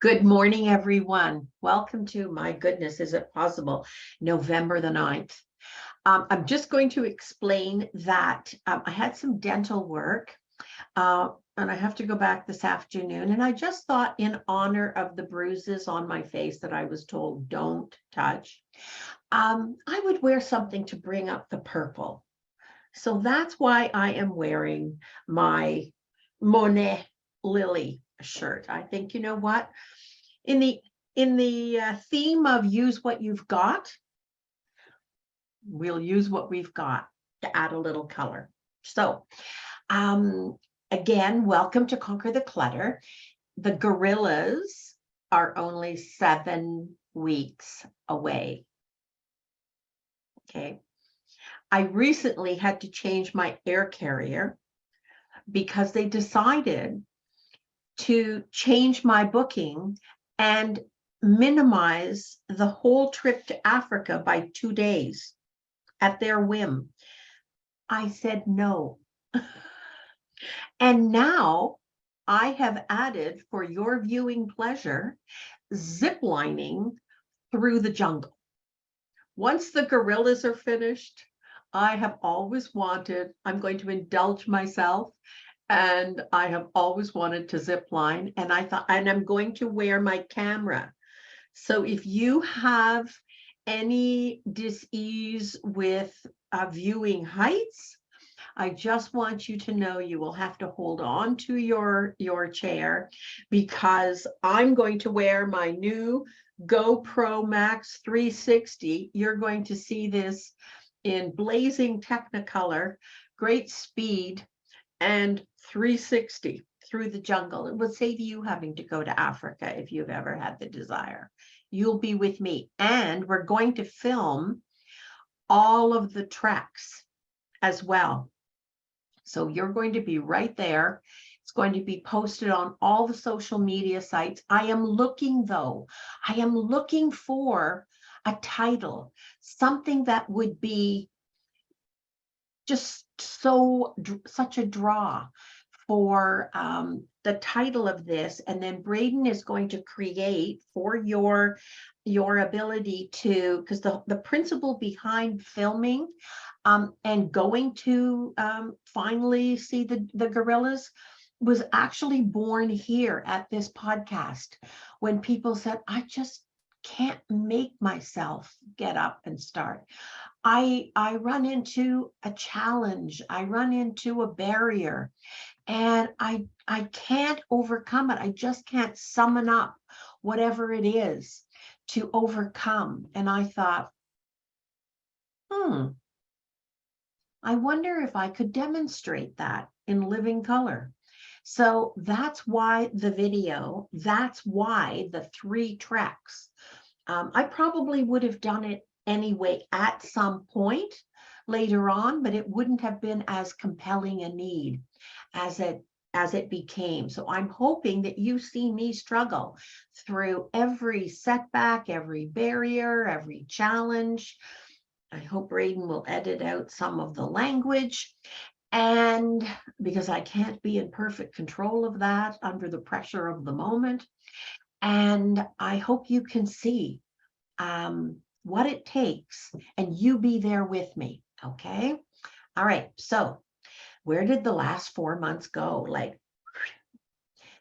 Good morning, everyone. Welcome to, my goodness, is it possible, November the 9th. I'm just going to explain that I had some dental work and I have to go back this afternoon. And I just thought, in honor of the bruises on my face that I was told don't touch, I would wear something to bring up the purple. So that's why I am wearing my Monet Lily shirt. I think, you know what? In the theme of use what you've got, we'll use what we've got to add a little color. So again, welcome to Conquer the Clutter. The gorillas are only 7 weeks away. Okay. I recently had to change my air carrier because they decided to change my booking and minimize the whole trip to Africa by 2 days at their whim. I said no. And now I have added, for your viewing pleasure, zip lining through the jungle. Once the gorillas are finished, I have always wanted, I'm going to indulge myself, and I have always wanted to zip line, and I thought, and I'm going to wear my camera. So if you have any dis-ease with viewing heights, I just want you to know you will have to hold on to your chair, because I'm going to wear my new GoPro Max 360. You're going to see this in blazing Technicolor, great speed, and 360 through the jungle. It will save you having to go to Africa if you've ever had the desire. You'll be with me, and we're going to film all of the treks as well. So you're going to be right there. It's going to be posted on all the social media sites. I am looking for a title, something that would be just such a draw for the title of this. And then Braden is going to create for your ability to, because the principle behind filming and going to finally see the gorillas was actually born here at this podcast, when people said, I just can't make myself get up and start. I run into a challenge, I run into a barrier, and I can't overcome it. I just can't summon up whatever it is to overcome. And I thought, I wonder if I could demonstrate that in living color. So that's why the video, that's why the 3 treks. I probably would have done it anyway at some point later on, but it wouldn't have been as compelling a need as it became. So I'm hoping that you see me struggle through every setback, every barrier, every challenge. I hope Braden will edit out some of the language, and because I can't be in perfect control of that under the pressure of the moment. And I hope you can see what it takes, and you be there with me. Okay. All right. So where did the last 4 months go?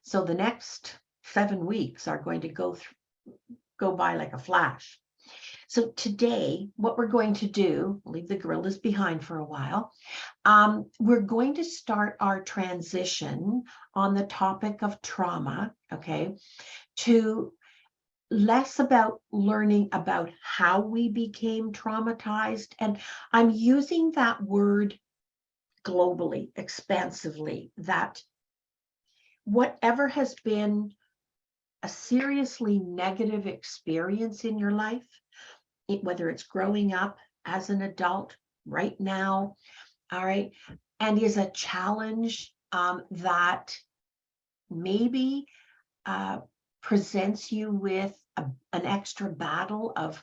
So the next 7 weeks are going to go by like a flash. So today, what we're going to do, leave the gorillas behind for a while. We're going to start our transition on the topic of trauma, okay, to less about learning about how we became traumatized. And I'm using that word globally, expansively, that whatever has been a seriously negative experience in your life, whether it's growing up as an adult right now, all right, and is a challenge that maybe presents you with an extra battle of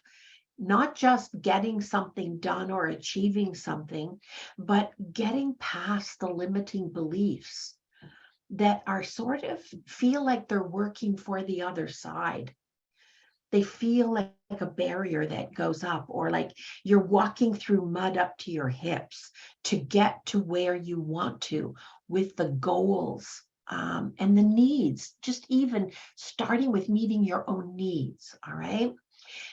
not just getting something done or achieving something, but getting past the limiting beliefs that are sort of feel like they're working for the other side. They feel like a barrier that goes up, or like you're walking through mud up to your hips to get to where you want to with the goals and the needs, just even starting with meeting your own needs. All right.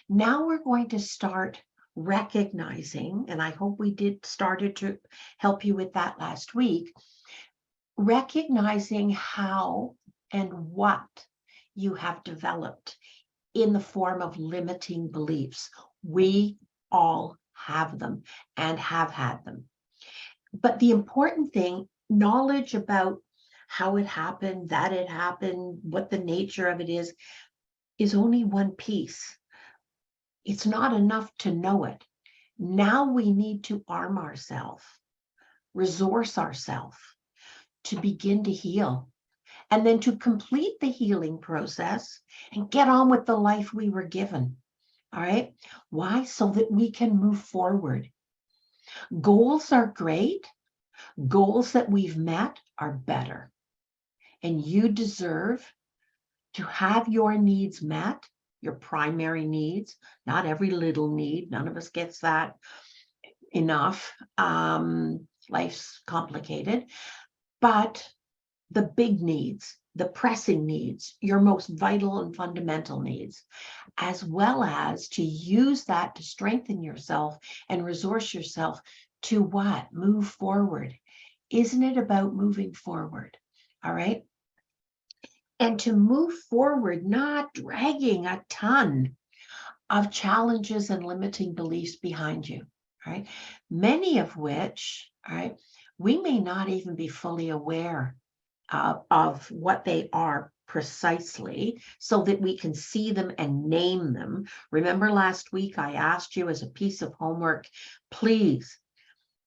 Now we're going to start recognizing, and I hope we started to help you with that last week, recognizing how and what you have developed in the form of limiting beliefs. We all have them and have had them. But the important thing, knowledge about how it happened, that it happened, what the nature of it is only one piece. It's not enough to know it. Now we need to arm ourselves, resource ourselves to begin to heal, and then to complete the healing process and get on with the life we were given. All right. Why? So that we can move forward. Goals are great. Goals that we've met are better. And you deserve to have your needs met, your primary needs, not every little need. None of us gets that enough. Life's complicated. But the big needs, the pressing needs, your most vital and fundamental needs, as well as to use that to strengthen yourself and resource yourself to what? Move forward. Isn't it about moving forward? All right. And to move forward, not dragging a ton of challenges and limiting beliefs behind you. All right. Many of which, all right, we may not even be fully aware of what they are precisely, so that we can see them and name them. Remember last week I asked you as a piece of homework, please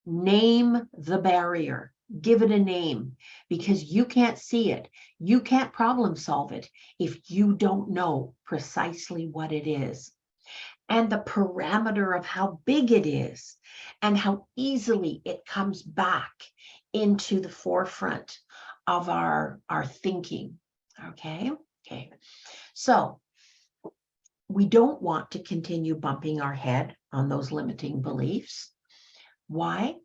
name the barrier, give it a name, because you can't see it. You can't problem solve it if you don't know precisely what it is, and the parameter of how big it is, and how easily it comes back into the forefront of our thinking. Okay. So we don't want to continue bumping our head on those limiting beliefs. Why?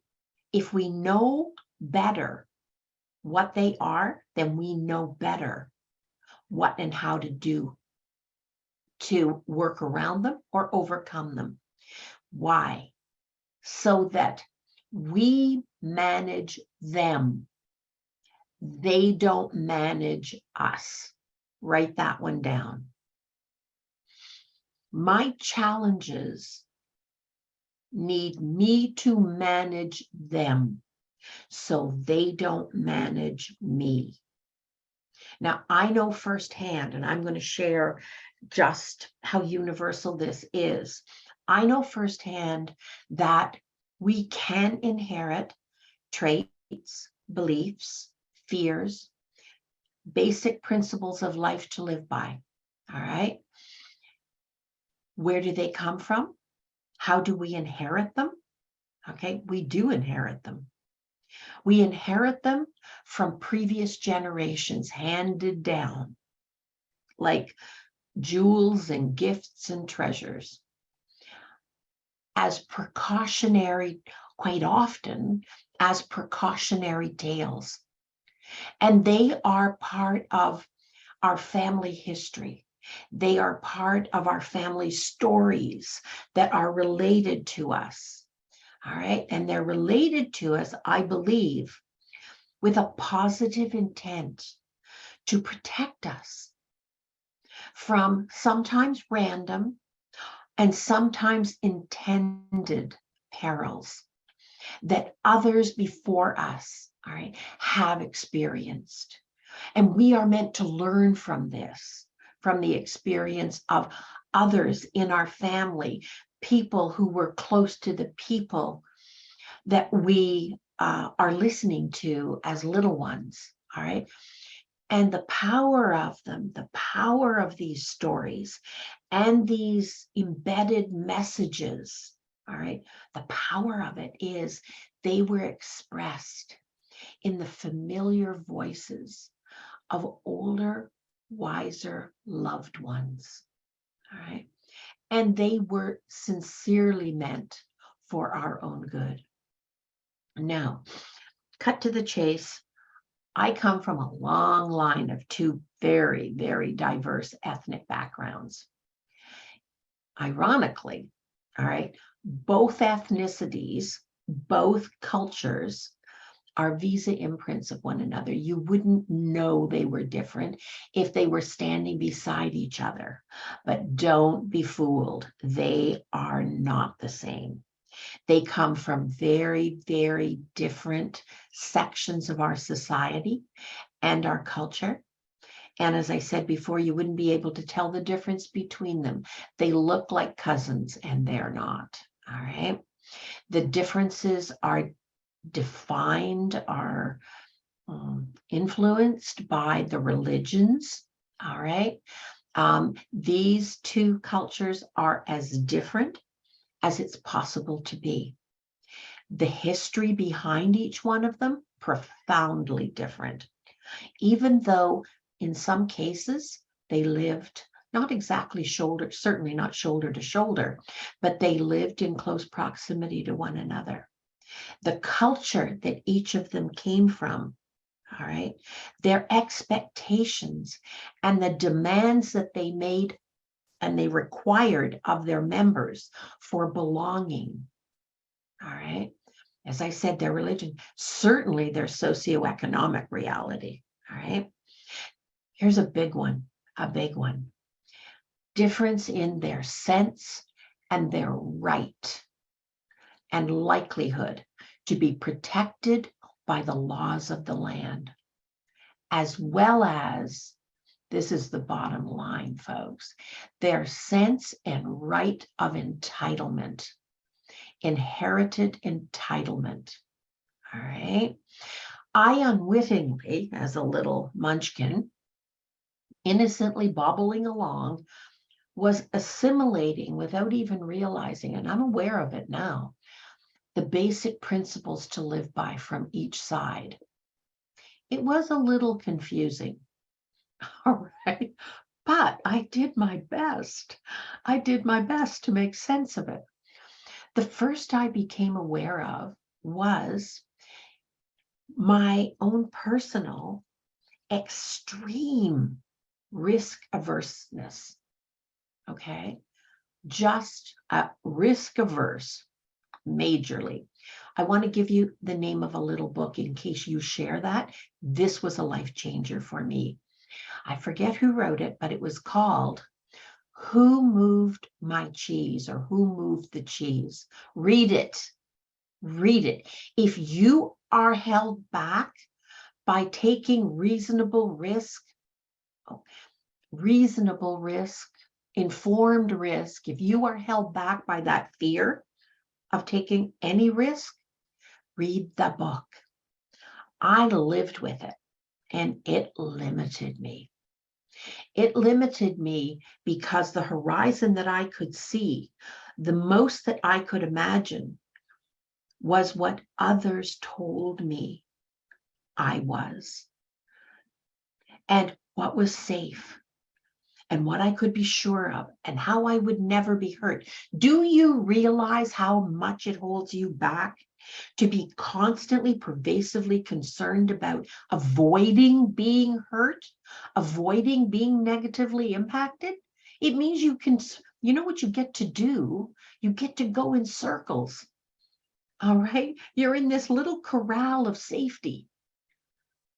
If we know better what they are, then we know better what and how to do to work around them or overcome them. Why? So that we manage them. They don't manage us. Write that one down. My challenges need me to manage them, so they don't manage me. Now, I know firsthand, and I'm going to share just how universal this is. I know firsthand that we can inherit traits, beliefs, fears, basic principles of life to live by. All right. Where do they come from? How do we inherit them? Okay, we do inherit them. We inherit them from previous generations, handed down, like jewels and gifts and treasures, as precautionary, quite often as precautionary tales. And they are part of our family history. They are part of our family stories that are related to us. All right. And they're related to us, I believe, with a positive intent to protect us from sometimes random and sometimes intended perils that others before us, all right, have experienced. And we are meant to learn from this, from the experience of others in our family, people who were close to the people that we are listening to as little ones, all right? And the power of them, the power of these stories and these embedded messages, all right, the power of it is they were expressed in the familiar voices of older, wiser loved ones. All right. And they were sincerely meant for our own good. Now, cut to the chase. I come from a long line of two very, very diverse ethnic backgrounds. Ironically, all right, both ethnicities, both cultures are visa imprints of one another. You wouldn't know they were different if they were standing beside each other. But don't be fooled. They are not the same. They come from very, very different sections of our society and our culture. And as I said before, you wouldn't be able to tell the difference between them. They look like cousins and they're not. All right. The differences are defined, are influenced by the religions. All right. These two cultures are as different as it's possible to be. The history behind each one of them, profoundly different, even though in some cases they lived not exactly certainly not shoulder to shoulder, but they lived in close proximity to one another. The culture that each of them came from, all right, their expectations and the demands that they made and they required of their members for belonging, all right, as I said, their religion, certainly their socioeconomic reality, all right. Here's a big one. Difference in their sense and their right and likelihood to be protected by the laws of the land, as well as, this is the bottom line, folks, their sense and right of entitlement, inherited entitlement. All right. I unwittingly, as a little munchkin, innocently bobbling along, was assimilating without even realizing, and I'm aware of it now, the basic principles to live by from each side. It was a little confusing, all right, but I did my best. I did my best to make sense of it. The first I became aware of was my own personal extreme risk averseness. Okay, just risk averse, majorly. I want to give you the name of a little book in case you share that. This was a life changer for me. I forget who wrote it, but it was called Who Moved My Cheese, or Who Moved the Cheese. Read it. Read it. If you are held back by taking reasonable risk, informed risk, if you are held back by that fear of taking any risk, read the book. I lived with it and it limited me. It limited me because the horizon that I could see, the most that I could imagine, was what others told me I was, and what was safe, and what I could be sure of, and how I would never be hurt. Do you realize how much it holds you back to be constantly, pervasively concerned about avoiding being hurt, avoiding being negatively impacted? It means you know what you get to do? You get to go in circles. All right? You're in this little corral of safety.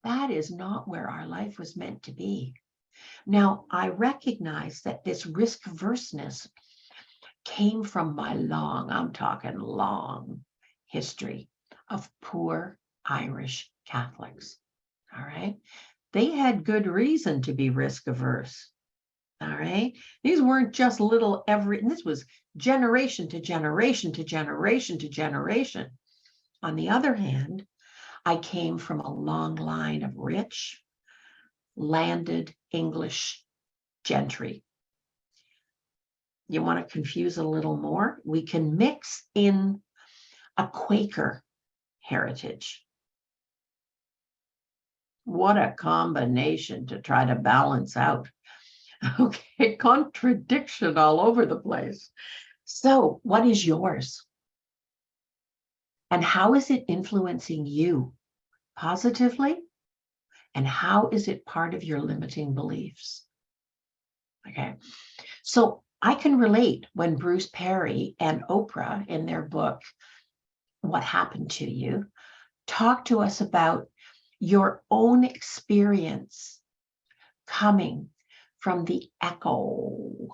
That is not where our life was meant to be. Now, I recognize that this risk averseness came from my I'm talking long history of poor Irish Catholics. All right. They had good reason to be risk averse. All right. These weren't just little this was generation to generation to generation to generation. On the other hand, I came from a long line of rich, landed English gentry. You want to confuse a little more? We can mix in a Quaker heritage. What a combination to try to balance out. Okay, contradiction all over the place. So, what is yours? And how is it influencing you positively? And how is it part of your limiting beliefs? Okay, so I can relate when Bruce Perry and Oprah, in their book, What Happened to You, talk to us about your own experience coming from the echoes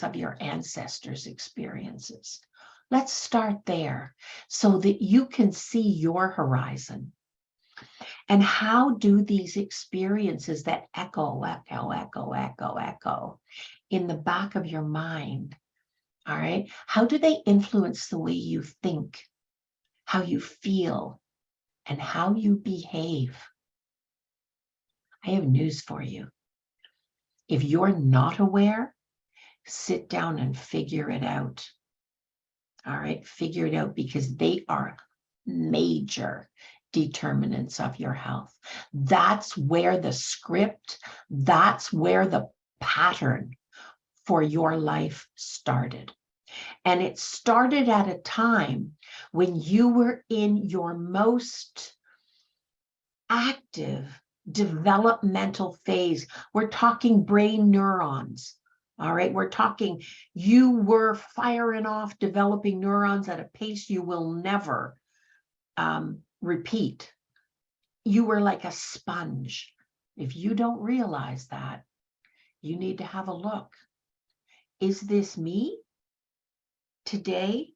of your ancestors' experiences. Let's start there so that you can see your horizon. And how do these experiences that echo in the back of your mind, all right, how do they influence the way you think, how you feel, and how you behave? I have news for you. If you're not aware, sit down and figure it out. All right, figure it out, because they are major determinants of your health. That's where the script, that's where the pattern for your life started. And it started at a time when you were in your most active developmental phase. We're talking brain neurons. All right, we're talking, you were firing off developing neurons at a pace you will never repeat. You were like a sponge. If you don't realize that, you need to have a look. Is this me today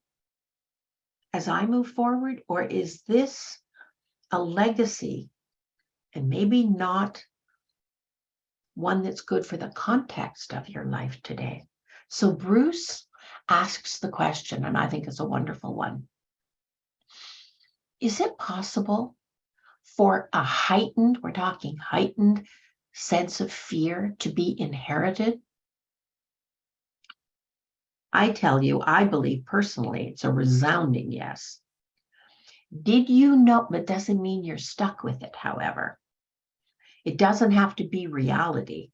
as I move forward, or is this a legacy, and maybe not one that's good for the context of your life today? So Bruce asks the question, and I think it's a wonderful one. Is it possible for a heightened, we're talking heightened sense of fear to be inherited? I tell you, I believe personally, it's a resounding yes. Did you know, but doesn't mean you're stuck with it, however. It doesn't have to be reality,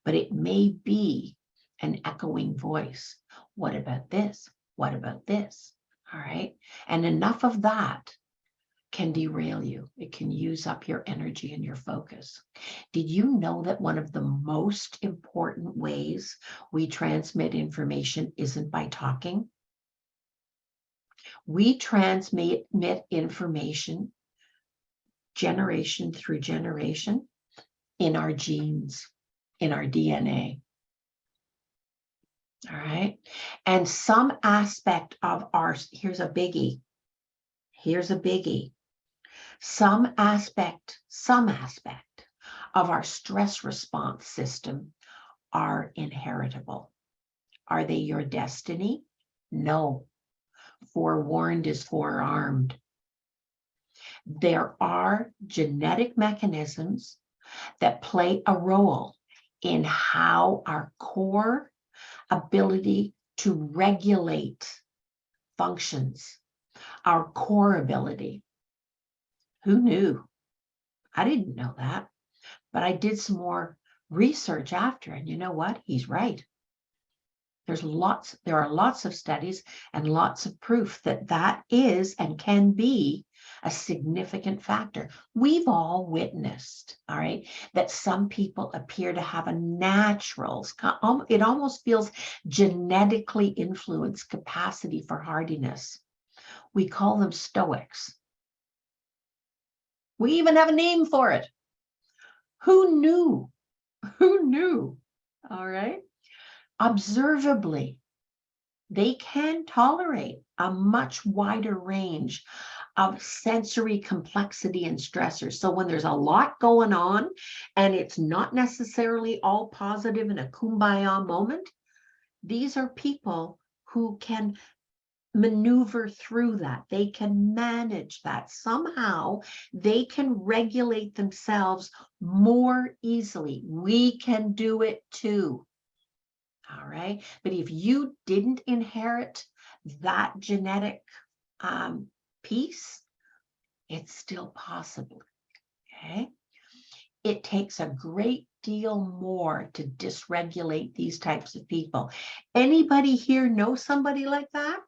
but it may be an echoing voice. What about this? What about this? All right. And enough of that can derail you. It can use up your energy and your focus. Did you know that one of the most important ways we transmit information isn't by talking? We transmit information generation through generation in our genes, in our DNA. All right. And some aspect of our, here's a biggie. Here's a biggie. Some aspect of our stress response system are inheritable. Are they your destiny? No. Forewarned is forearmed. There are genetic mechanisms that play a role in how our core ability to regulate functions, our core ability. Who knew? I didn't know that, but I did some more research after, and you know what? He's right. There are lots of studies and lots of proof that that is and can be a significant factor. We've all witnessed, all right, that some people appear to have a natural, it almost feels genetically influenced capacity for hardiness. We call them stoics. We even have a name for it. Who knew? Who knew? All right. Observably, they can tolerate a much wider range of sensory complexity and stressors. So when there's a lot going on and it's not necessarily all positive in a kumbaya moment, these are people who can maneuver through that. They can manage that. Somehow they can regulate themselves more easily. We can do it too. All right. But if you didn't inherit that genetic piece, it's still possible. Okay. it takes a great deal more to dysregulate these types of people. Anybody here know somebody like that?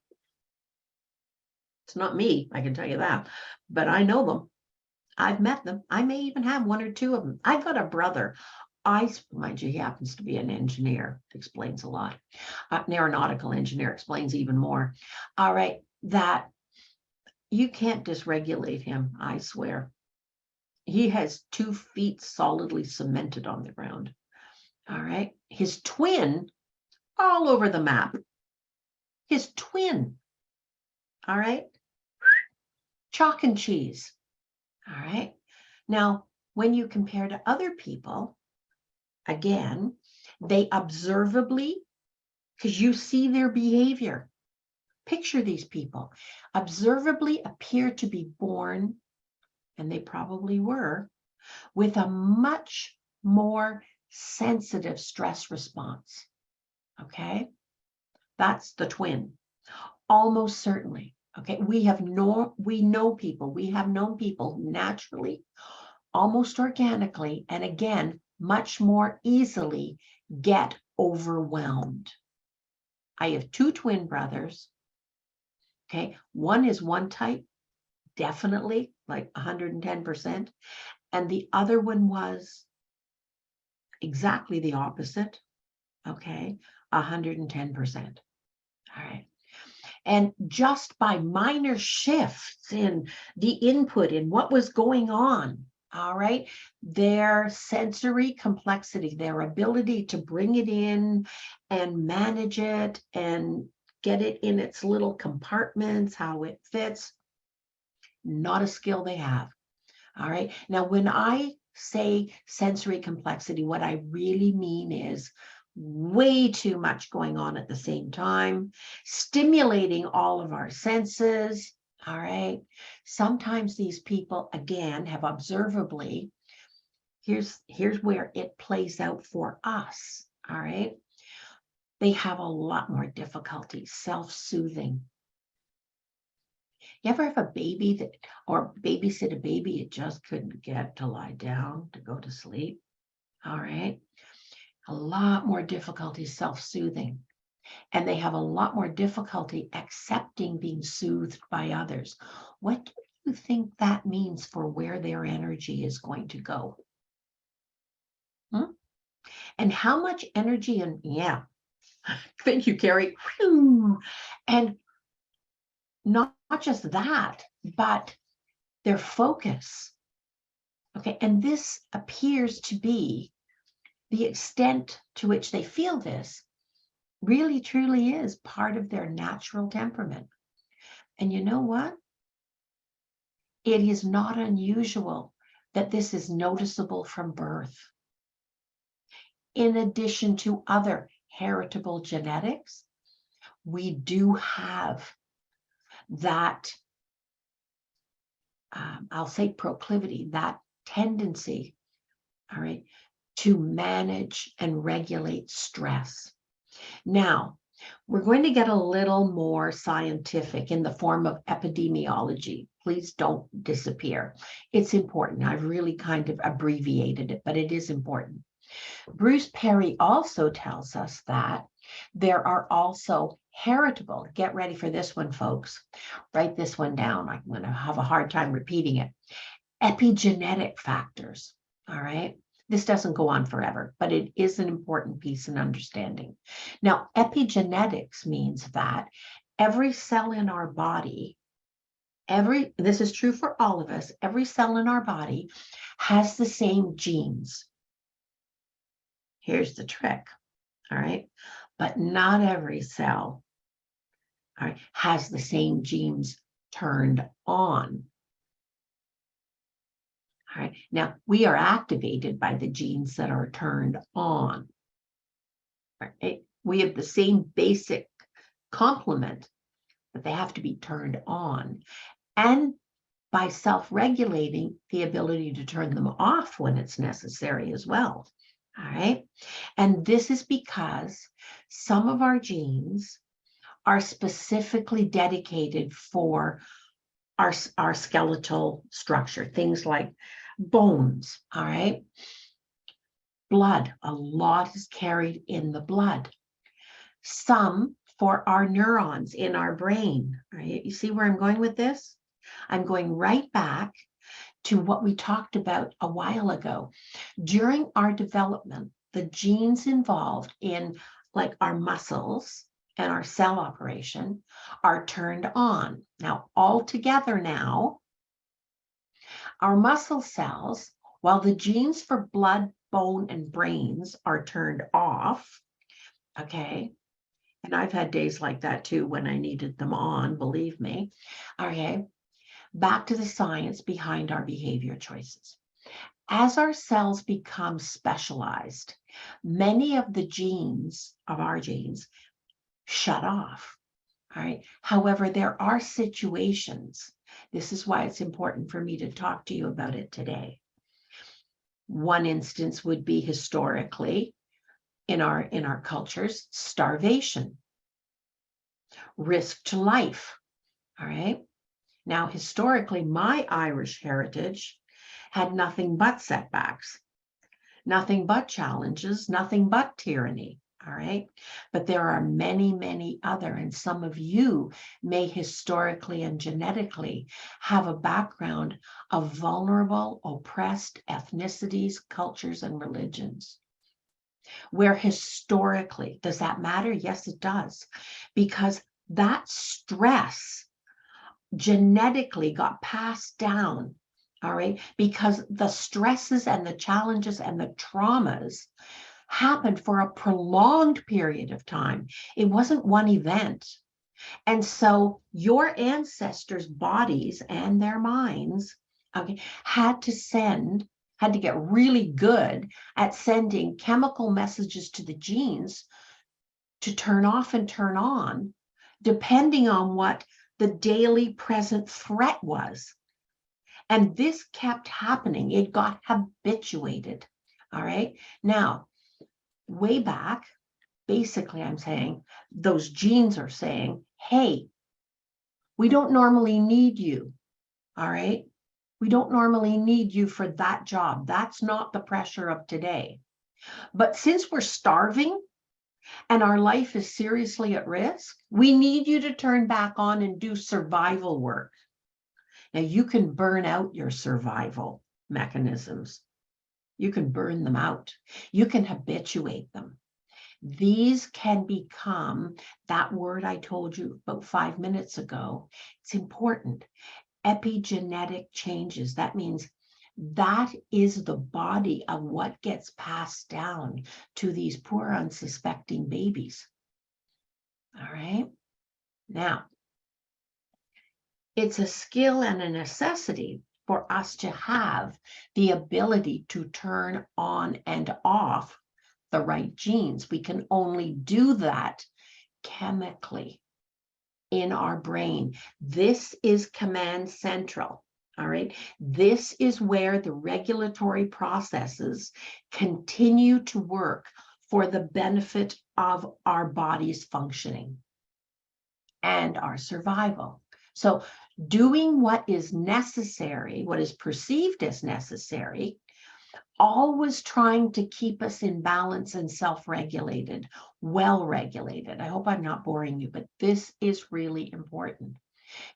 It's not me, I can tell you that, but I know them. I've met them. I may even have one or two of them. I've got a brother. Mind you, he happens to be an engineer. Explains a lot. An aeronautical engineer explains even more. All right, that you can't dysregulate him, I swear. He has 2 feet solidly cemented on the ground. All right. His twin, all over the map. His twin. All right. Chalk and cheese. All right. Now, when you compare to other people, again, they observably, because you see their behavior, picture these people, observably appear to be born, and they probably were, with a much more sensitive stress response. Okay, that's the twin, almost certainly. Okay, we have known people who naturally, almost organically, and again, much more easily get overwhelmed. I have 2 twin brothers. Okay, one is one type, definitely like 110%, and the other one was exactly the opposite. Okay, 110%. All right. And just by minor shifts in the input in what was going on, all right, their sensory complexity, their ability to bring it in and manage it and get it in its little compartments, how it fits, not a skill they have. All right. Now, when I say sensory complexity, what I really mean is way too much going on at the same time, stimulating all of our senses. All right. Sometimes these people, again, have observably, here's where it plays out for us. All right. They have a lot more difficulty self-soothing. You ever have a baby that, or babysit a baby you just couldn't get to lie down to go to sleep? All right. A lot more difficulty self-soothing. And they have a lot more difficulty accepting being soothed by others. What do you think that means for where their energy is going to go? And how much energy, and yeah, thank you, Carrie. And not just that, but their focus. Okay, and this appears to be the extent to which they feel this really truly is part of their natural temperament. And you know what? It is not unusual that this is noticeable from birth. In addition to other heritable genetics, we do have that, I'll say proclivity, that tendency, all right, to manage and regulate stress. Now, we're going to get a little more scientific in the form of epidemiology. Please don't disappear. It's important. I've really kind of abbreviated it, but it is important. Bruce Perry also tells us that there are also heritable, get ready for this one, folks. Write this one down. I'm going to have a hard time repeating it. Epigenetic factors, all right? This doesn't go on forever, but it is an important piece in understanding. Now, epigenetics means that every cell in our body, this is true for all of us, every cell in our body has the same genes. Here's the trick, all right? But not every cell, all right, has the same genes turned on. All right. Now, we are activated by the genes that are turned on. Right? We have the same basic complement, but they have to be turned on. And by self-regulating, the ability to turn them off when it's necessary as well. All right. And this is because some of our genes are specifically dedicated for our skeletal structure, things like Bones, all right? Blood, a lot is carried in the blood. Some for our neurons in our brain, right? You see where I'm going with this? I'm going right back to what we talked about a while ago. During our development, the genes involved in like our muscles and our cell operation are turned on. Now, all together now, our muscle cells, while the genes for blood, bone, and brains are turned off, okay? And I've had days like that too when I needed them on, believe me. Okay, back to the science behind our behavior choices. As our cells become specialized, many of the genes of our genes shut off. All right. However, there are situations. This is why it's important for me to talk to you about it today. One instance would be historically in our cultures, starvation, risk to life. All right. Now, historically, my Irish heritage had nothing but setbacks, nothing but challenges, nothing but tyranny. All right. But there are many, many other, and some of you may historically and genetically have a background of vulnerable, oppressed ethnicities, cultures, and religions. Where historically, does that matter? Yes, it does. Because that stress genetically got passed down, all right, because the stresses and the challenges and the traumas happened for a prolonged period of time. It wasn't one event. And so your ancestors' bodies and their minds, okay, had to get really good at sending chemical messages to the genes to turn off and turn on, depending on what the daily present threat was. And this kept happening. It got habituated. All right. Now, way back, basically, I'm saying those genes are saying, hey, we don't normally need you. All right. We don't normally need you for that job. That's not the pressure of today. But since we're starving and our life is seriously at risk, we need you to turn back on and do survival work. Now, you can burn out your survival mechanisms. You can burn them out. You can habituate them. These can become, that word I told you about 5 minutes ago, it's important. Epigenetic changes. That means that is the body of what gets passed down to these poor unsuspecting babies. All right. Now, it's a skill and a necessity for us to have the ability to turn on and off the right genes. We can only do that chemically in our brain. This is command central. All right. This is where the regulatory processes continue to work for the benefit of our body's functioning and our survival. So doing what is necessary, what is perceived as necessary, always trying to keep us in balance and self-regulated, well-regulated. I hope I'm not boring you, but this is really important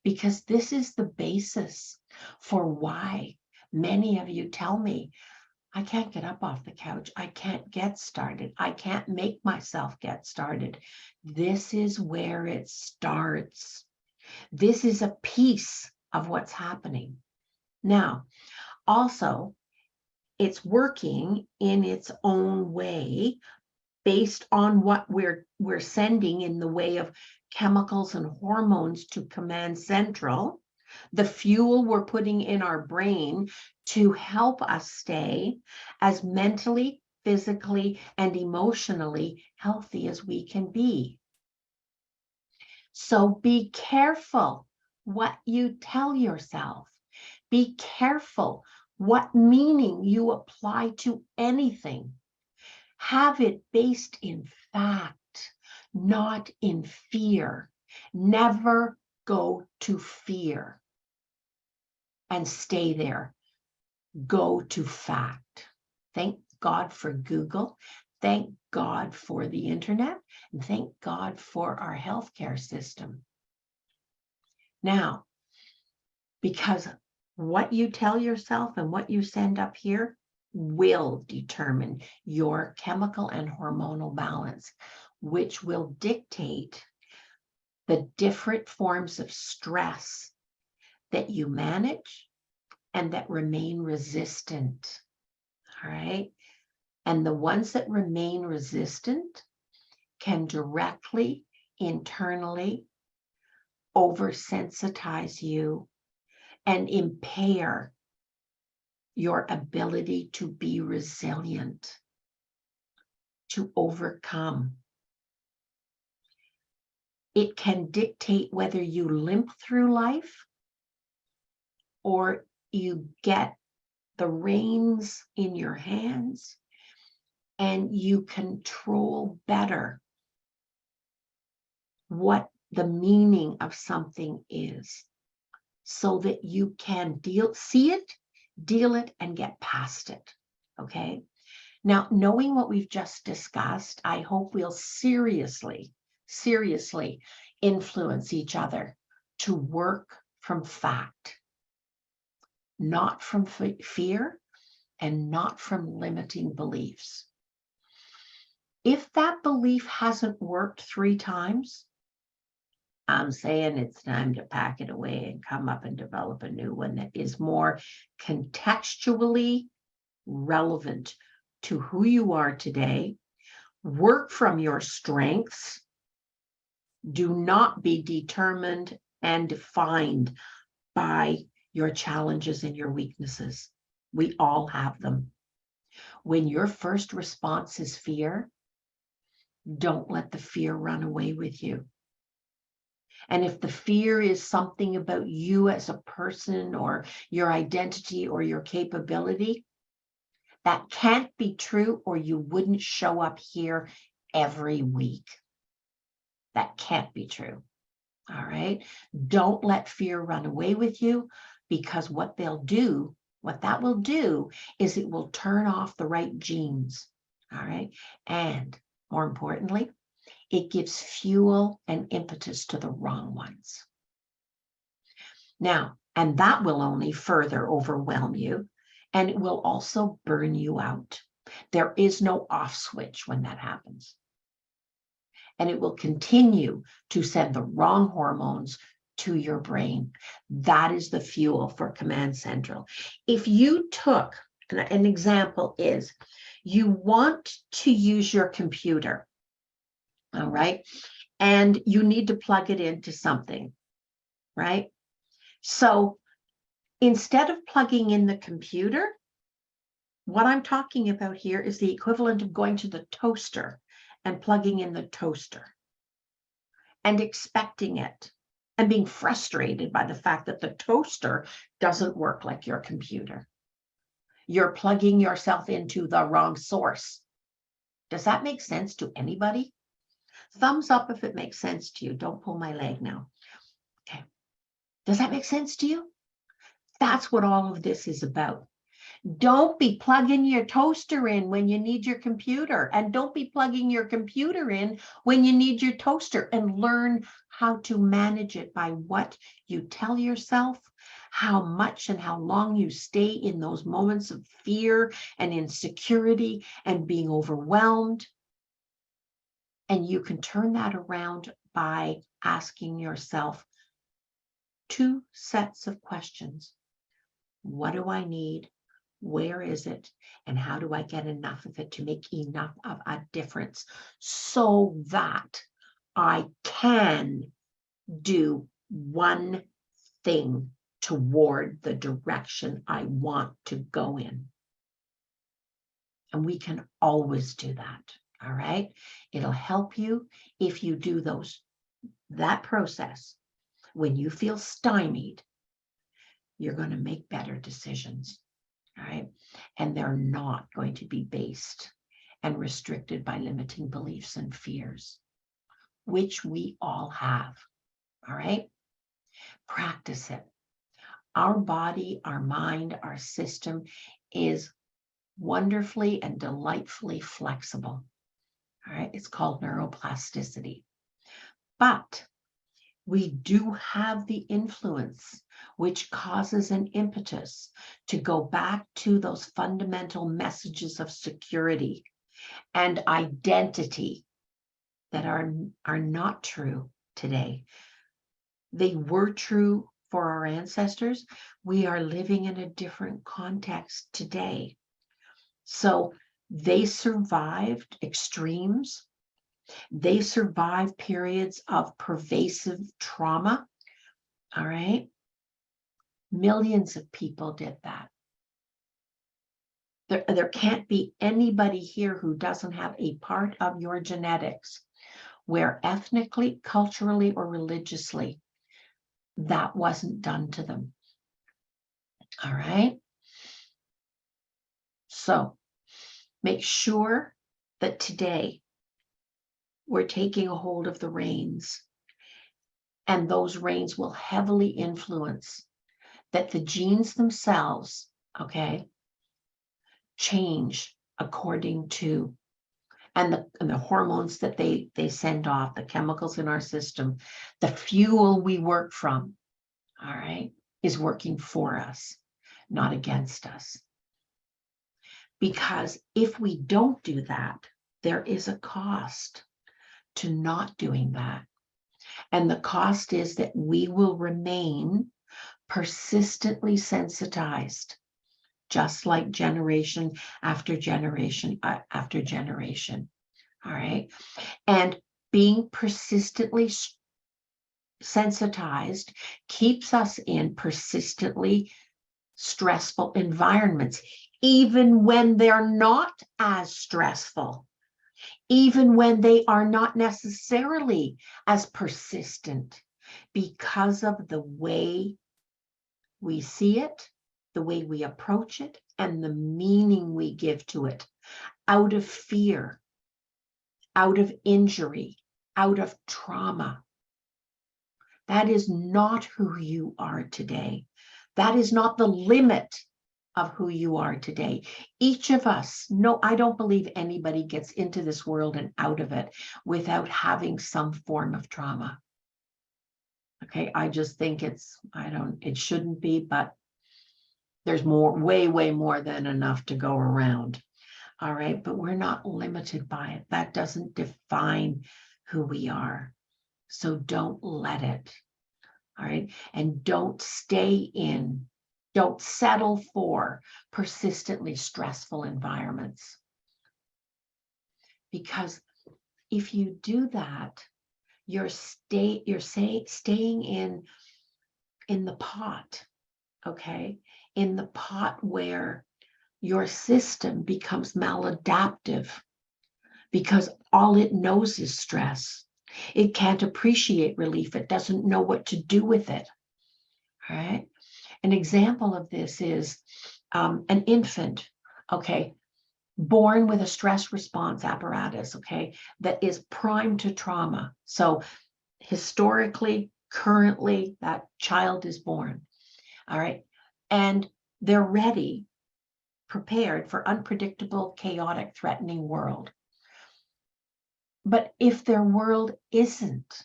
because this is the basis for why many of you tell me, I can't get up off the couch. I can't get started. I can't make myself get started. This is where it starts. This is a piece of what's happening. Now, also, it's working in its own way based on what we're sending in the way of chemicals and hormones to command central, the fuel we're putting in our brain to help us stay as mentally, physically, and emotionally healthy as we can be. So be careful what you tell yourself. Be careful what meaning you apply to anything. Have it based in fact, not in fear. Never go to fear and stay there. go to fact. Thank God for Google. Thank God for the internet. And thank God for our healthcare system. Now, because what you tell yourself and what you send up here will determine your chemical and hormonal balance, which will dictate the different forms of stress that you manage and that remain resistant. All right. And the ones that remain resistant can directly, internally oversensitize you and impair your ability to be resilient, to overcome. It can dictate whether you limp through life or you get the reins in your hands and you control better what the meaning of something is so that you can see it, deal it, and get past it. Okay. Now, knowing what we've just discussed, I hope we'll seriously influence each other to work from fact, not from fear and not from limiting beliefs. If that belief hasn't worked 3 times, I'm saying it's time to pack it away and come up and develop a new one that is more contextually relevant to who you are today. Work from your strengths. Do not be determined and defined by your challenges and your weaknesses. We all have them. When your first response is fear, don't let the fear run away with you. And if the fear is something about you as a person or your identity or your capability, that can't be true or you wouldn't show up here every week. That can't be true. All right. Don't let fear run away with you, because what that will do is it will turn off the right genes. All right. And more importantly, it gives fuel and impetus to the wrong ones. Now, and that will only further overwhelm you, and it will also burn you out. There is no off switch when that happens. And it will continue to send the wrong hormones to your brain. That is the fuel for Command Central. If you took, an example is, you want to use your computer, all right, and you need to plug it into something, right? So instead of plugging in the computer, what I'm talking about here is the equivalent of going to the toaster and plugging in the toaster and expecting it and being frustrated by the fact that the toaster doesn't work like your computer. You're plugging yourself into the wrong source. Does that make sense to anybody? Thumbs up if it makes sense to you. Don't pull my leg now. Okay. Does that make sense to you? That's what all of this is about. Don't be plugging your toaster in when you need your computer, and don't be plugging your computer in when you need your toaster, and learn how to manage it by what you tell yourself, how much and how long you stay in those moments of fear and insecurity and being overwhelmed. And you can turn that around by asking yourself 2 sets of questions. What do I need? Where is it? And how do I get enough of it to make enough of a difference so that I can do one thing toward the direction I want to go in? And we can always do that. All right. It'll help you if you do that process. When you feel stymied, you're going to make better decisions. All right. And they're not going to be based and restricted by limiting beliefs and fears, which we all have. All right. Practice it. Our body, our mind, our system is wonderfully and delightfully flexible. All right, it's called neuroplasticity. But we do have the influence, which causes an impetus to go back to those fundamental messages of security and identity that are not true today. They were true for our ancestors. We are living in a different context today. So they survived extremes. They survived periods of pervasive trauma. All right. Millions of people did that. There can't be anybody here who doesn't have a part of your genetics where ethnically, culturally, or religiously, that wasn't done to them. All right. So make sure that today we're taking a hold of the reins, and those reins will heavily influence that the genes themselves, okay, change according to, and the hormones that they send off, the chemicals in our system, the fuel we work from, all right, is working for us, not against us. Because if we don't do that, there is a cost to not doing that. And the cost is that we will remain persistently sensitized, just like generation after generation after generation. All right. And being persistently sensitized keeps us in persistently stressful environments, even when they're not as stressful, even when they are not necessarily as persistent, because of the way we see it, the way we approach it, and the meaning we give to it, out of fear, out of injury, out of trauma. That is not who you are today. That is not the limit of who you are today. Each of us, no, I don't believe anybody gets into this world and out of it without having some form of trauma. Okay, I just think it shouldn't be, but there's more, way more than enough to go around. All right, but we're not limited by it. That doesn't define who we are. So don't let it. All right, and don't settle for persistently stressful environments. Because if you do that, you're staying in the pot, okay? In the pot where your system becomes maladaptive because all it knows is stress. It can't appreciate relief. It doesn't know what to do with it. All right. An example of this is an infant, okay, born with a stress response apparatus, okay, that is primed to trauma. So historically, currently, that child is born. All right. And they're ready, prepared for unpredictable, chaotic, threatening world. But if their world isn't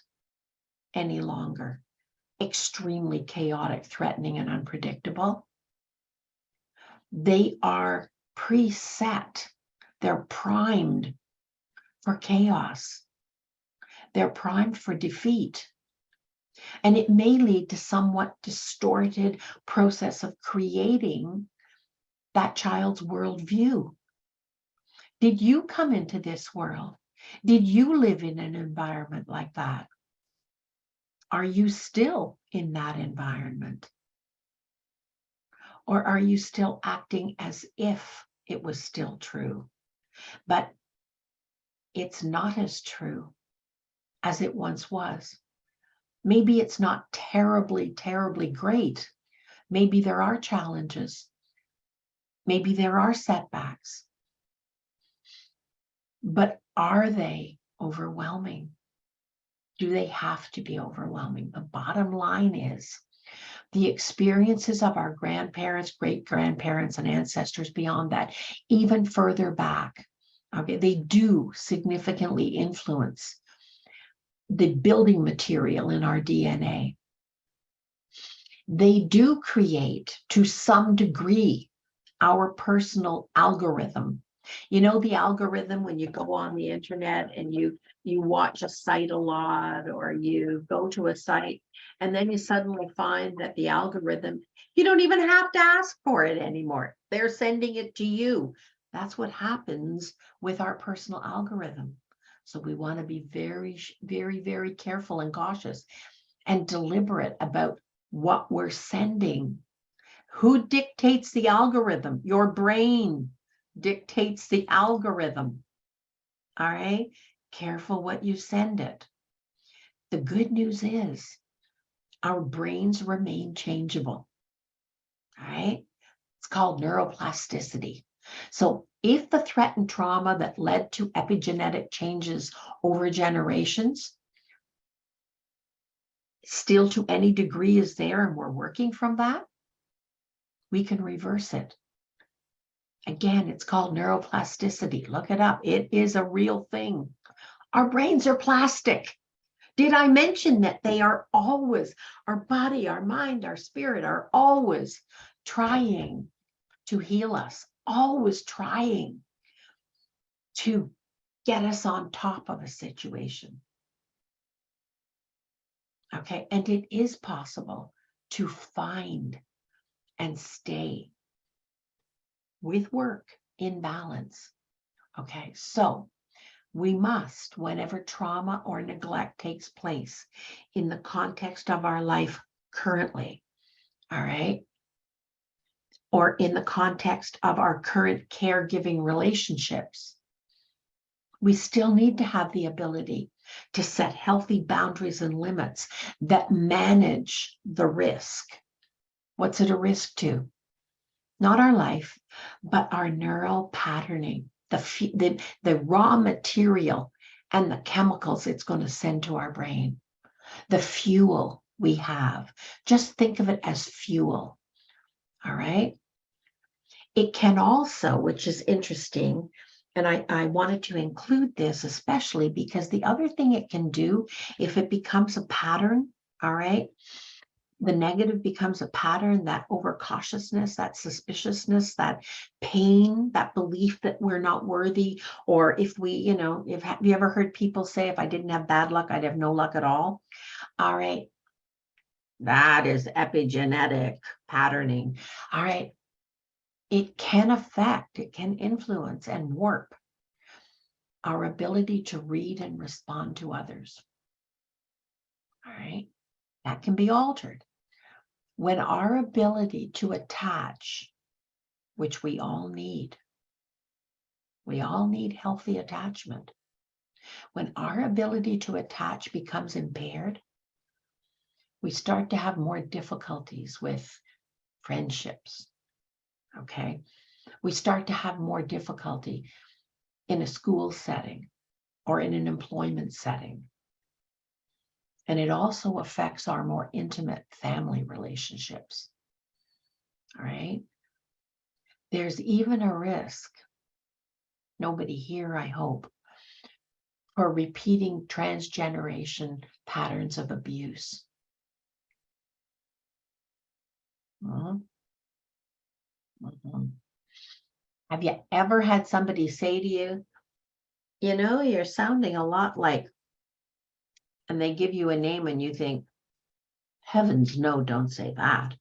any longer extremely chaotic, threatening, and unpredictable, they are preset. They're primed for chaos. They're primed for defeat. And it may lead to somewhat distorted process of creating that child's worldview. Did you come into this world? Did you live in an environment like that? Are you still in that environment? Or are you still acting as if it was still true? But it's not as true as it once was. Maybe it's not terribly, terribly great. Maybe there are challenges. Maybe there are setbacks. But are they overwhelming? Do they have to be overwhelming? The bottom line is the experiences of our grandparents, great-grandparents, and ancestors beyond that, even further back. Okay, they do significantly influence the building material in our DNA. They do create, to some degree, our personal algorithm. You know, the algorithm when you go on the internet and you watch a site a lot, or you go to a site and then you suddenly find that the algorithm, you don't even have to ask for it anymore. They're sending it to you. That's what happens with our personal algorithm. So we want to be very, very, very careful and cautious and deliberate about what we're sending. Who dictates the algorithm? Your brain dictates the algorithm. All right. Careful what you send it. The good news is our brains remain changeable. All right. It's called neuroplasticity. So if the threat and trauma that led to epigenetic changes over generations still to any degree is there and we're working from that, we can reverse it. Again, it's called neuroplasticity. Look it up. It is a real thing. Our brains are plastic. Did I mention that they are always, our body, our mind, our spirit are always trying to heal us, always trying to get us on top of a situation. Okay, and it is possible to find and stay with work in balance. Okay, so we must, whenever trauma or neglect takes place in the context of our life currently, all right, or in the context of our current caregiving relationships, we still need to have the ability to set healthy boundaries and limits that manage the risk. What's it a risk to? Not our life, but our neural patterning, the raw material and the chemicals it's going to send to our brain, the fuel we have. Just think of it as fuel. All right. It can also, which is interesting, and I wanted to include this especially because the other thing it can do, if it becomes a pattern, all right, the negative becomes a pattern, that overcautiousness, that suspiciousness, that pain, that belief that we're not worthy, or if we, you know, have you ever heard people say, if I didn't have bad luck, I'd have no luck at all? All right. That is epigenetic patterning. All right. It can affect, it can influence and warp our ability to read and respond to others. All right. That can be altered when our ability to attach, which we all need healthy attachment. When our ability to attach becomes impaired, we start to have more difficulties with friendships. Okay. We start to have more difficulty in a school setting or in an employment setting. And it also affects our more intimate family relationships. All right. There's even a risk, nobody here, I hope, for repeating transgeneration patterns of abuse. Mhm. Mhm. Have you ever had somebody say to you, you know, you're sounding a lot like, and they give you a name and you think, heavens, no, don't say that.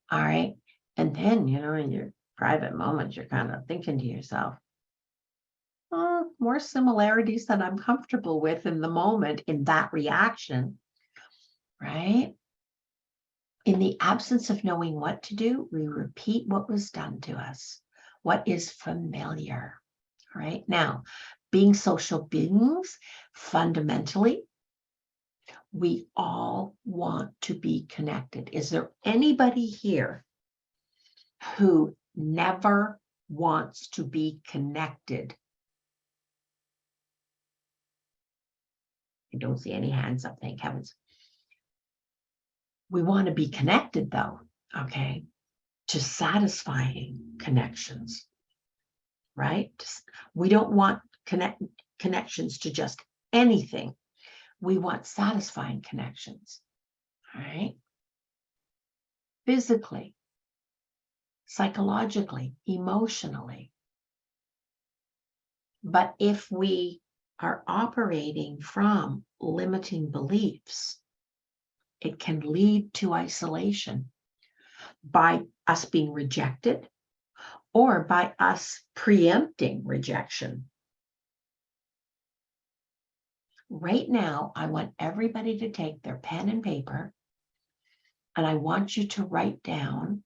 All right. And then, you know, in your private moments, you're kind of thinking to yourself, oh, more similarities than I'm comfortable with in the moment in that reaction, right? In the absence of knowing what to do, we repeat what was done to us, what is familiar, right? Now, being social beings, fundamentally, we all want to be connected. Is there anybody here who never wants to be connected? I don't see any hands up, thank heavens. We want to be connected though, okay, to satisfying connections, right? We don't want connections to just anything. We want satisfying connections, all right? Physically, psychologically, emotionally. But if we are operating from limiting beliefs, it can lead to isolation by us being rejected or by us preempting rejection. Right now, I want everybody to take their pen and paper, and I want you to write down,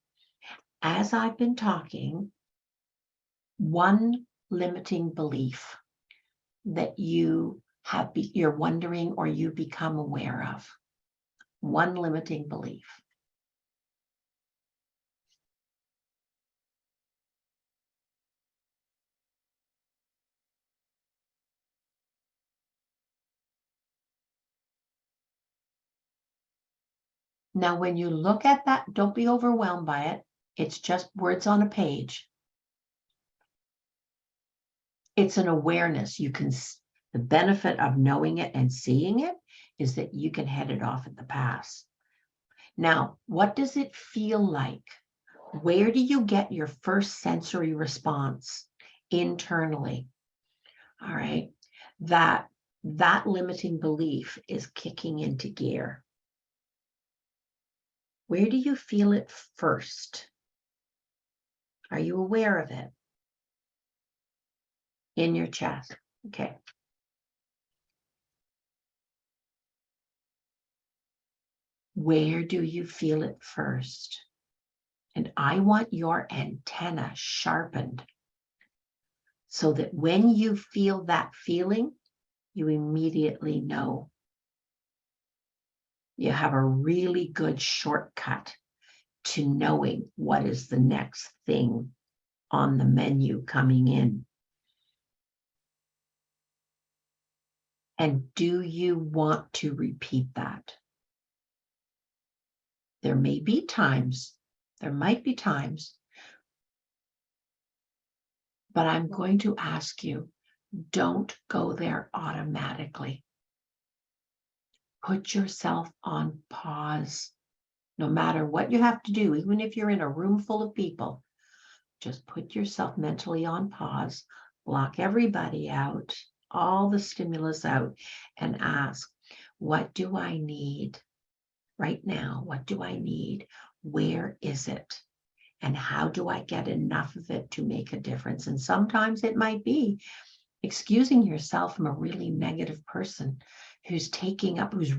as I've been talking, one limiting belief that you're wondering or you become aware of. One limiting belief. Now, when you look at that, don't be overwhelmed by it. It's just words on a page. It's an awareness. The benefit of knowing it and seeing it is that you can head it off at the pass. Now, what does it feel like? Where do you get your first sensory response internally? All right. That limiting belief is kicking into gear. Where do you feel it first? Are you aware of it? In your chest. Okay. Where do you feel it first? And I want your antenna sharpened so that when you feel that feeling, you immediately know. You have a really good shortcut to knowing what is the next thing on the menu coming in. And do you want to repeat that? There might be times, but I'm going to ask you, don't go there automatically. Put yourself on pause. No matter what you have to do, even if you're in a room full of people, just put yourself mentally on pause, block everybody out, all the stimulus out, and ask, what do I need right now? What do I need? Where is it? And how do I get enough of it to make a difference? And sometimes it might be excusing yourself from a really negative person who's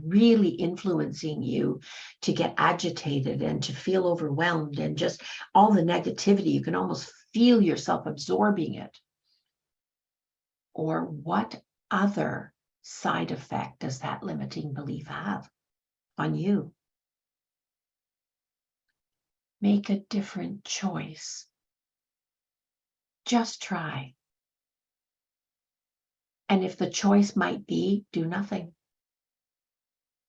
really influencing you to get agitated and to feel overwhelmed and just all the negativity. You can almost feel yourself absorbing it. Or what other side effect does that limiting belief have on you? Make a different choice. Just try. And if the choice might be do nothing,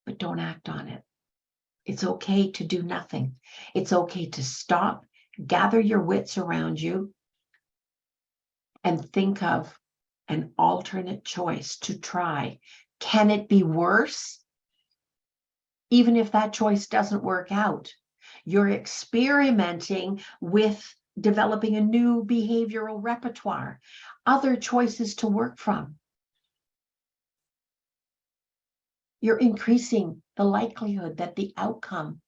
but don't act on it. It's okay to do nothing. It's okay to stop, gather your wits around you, and think of an alternate choice to try. Can it be worse? Even if that choice doesn't work out, you're experimenting with developing a new behavioral repertoire, other choices to work from. You're increasing the likelihood that the outcome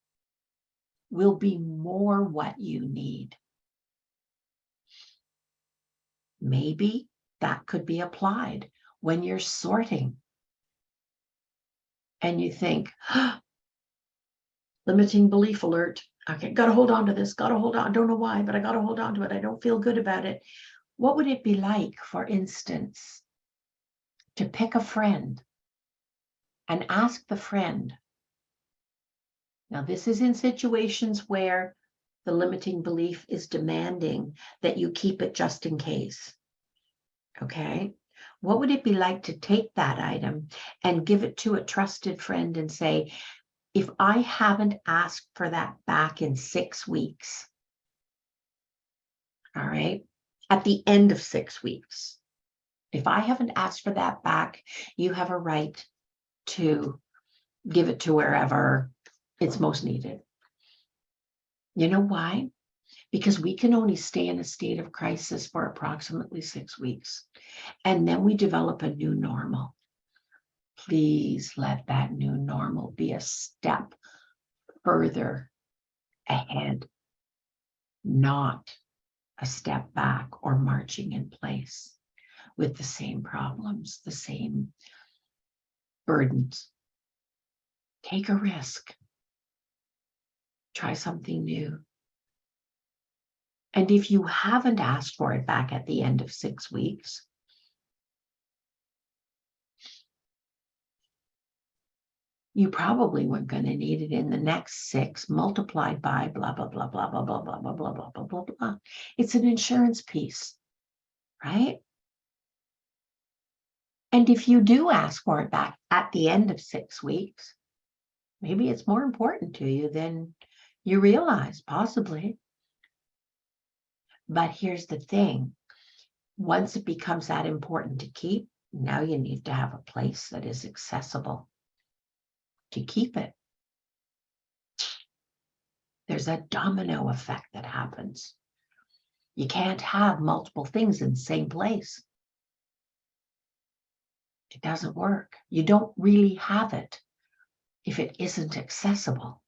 will be more what you need. Maybe that could be applied when you're sorting and you think, limiting belief alert. Okay, got to hold on to this, got to hold on. I don't know why, but I got to hold on to it. I don't feel good about it. What would it be like, for instance, to pick a friend and ask the friend? Now, this is in situations where the limiting belief is demanding that you keep it just in case. Okay. What would it be like to take that item and give it to a trusted friend and say, if I haven't asked for that back in 6 weeks, all right, at the end of 6 weeks, if I haven't asked for that back, you have a right to give it to wherever it's most needed. You know why? Because we can only stay in a state of crisis for approximately 6 weeks. And then we develop a new normal. Please let that new normal be a step further ahead, not a step back or marching in place with the same problems, the same burdens. Take a risk. Try something new. And if you haven't asked for it back at the end of 6 weeks, you probably weren't going to need it in the next 6 multiplied by blah, blah, blah, blah, blah, blah, blah, blah, blah, blah, blah, blah, blah. It's an insurance piece, right? And if you do ask for it back at the end of 6 weeks, maybe it's more important to you than you realize, possibly. But here's the thing. Once it becomes that important to keep, now you need to have a place that is accessible to keep it. There's a domino effect that happens. You can't have multiple things in the same place. It doesn't work. You don't really have it if it isn't accessible.